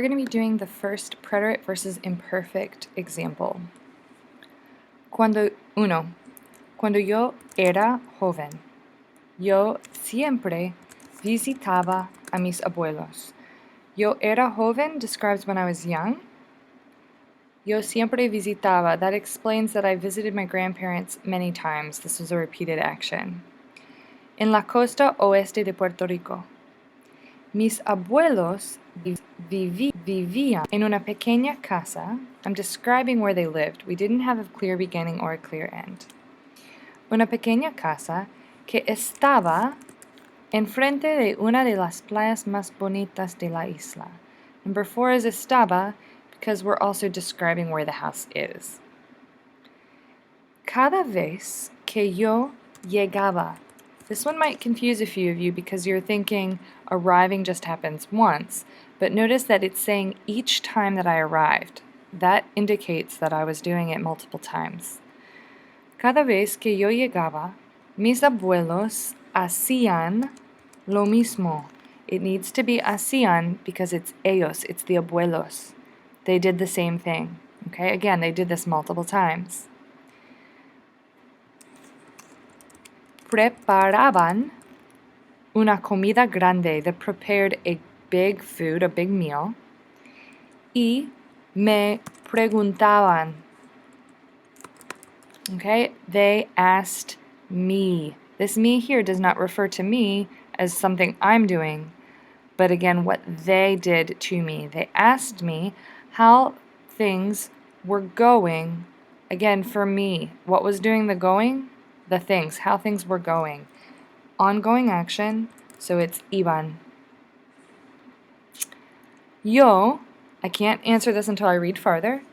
We're going to be doing the first preterite versus imperfect example. Cuando yo era joven, yo siempre visitaba a mis abuelos. Yo era joven describes when I was young. Yo siempre visitaba, that explains that I visited my grandparents many times. This was a repeated action. En la costa oeste de Puerto Rico. Mis abuelos vivían en una pequeña casa. I'm describing where they lived. We didn't have a clear beginning or a clear end. Una pequeña casa que estaba enfrente de una de las playas más bonitas de la isla. Number 4 is estaba because we're also describing where the house is. Cada vez que yo llegaba. This one might confuse a few of you because you're thinking arriving just happens once, but notice that it's saying each time that I arrived. That indicates that I was doing it multiple times. Cada vez que yo llegaba, mis abuelos hacían lo mismo. It needs to be hacían because it's ellos, it's the abuelos. They did the same thing. Okay, again, they did this multiple times. Preparaban una comida grande. They prepared a big food, a big meal. Y me preguntaban. Okay, they asked me. This me here does not refer to me as something I'm doing, but again, what they did to me. They asked me how things were going. Again, for me, what was doing the going? The things, how things were going. Ongoing action, so it's iban. Yo, I can't answer this until I read farther.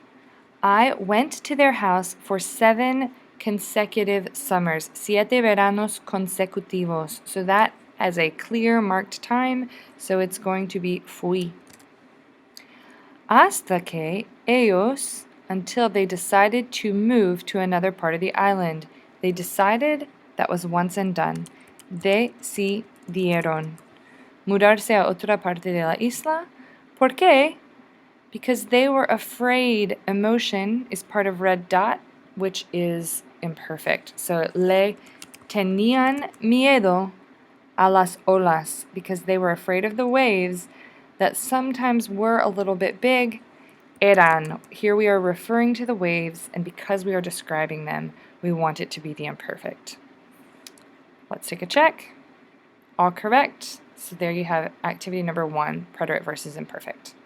I went to their house for 7 consecutive summers, 7 veranos consecutivos. So that has a clear marked time, so it's going to be fui. Hasta que ellos, until they decided to move to another part of the island. They decided, that was once and done. Decidieron mudarse a otra parte de la isla. ¿Por qué? Because they were afraid. Emotion is part of red dot, which is imperfect. So, le tenían miedo a las olas, because they were afraid of the waves that sometimes were a little bit big. Eran. Here we are referring to the waves, and because we are describing them, we want it to be the imperfect. Let's take a check. All correct. So there you have activity number 1, preterite versus imperfect.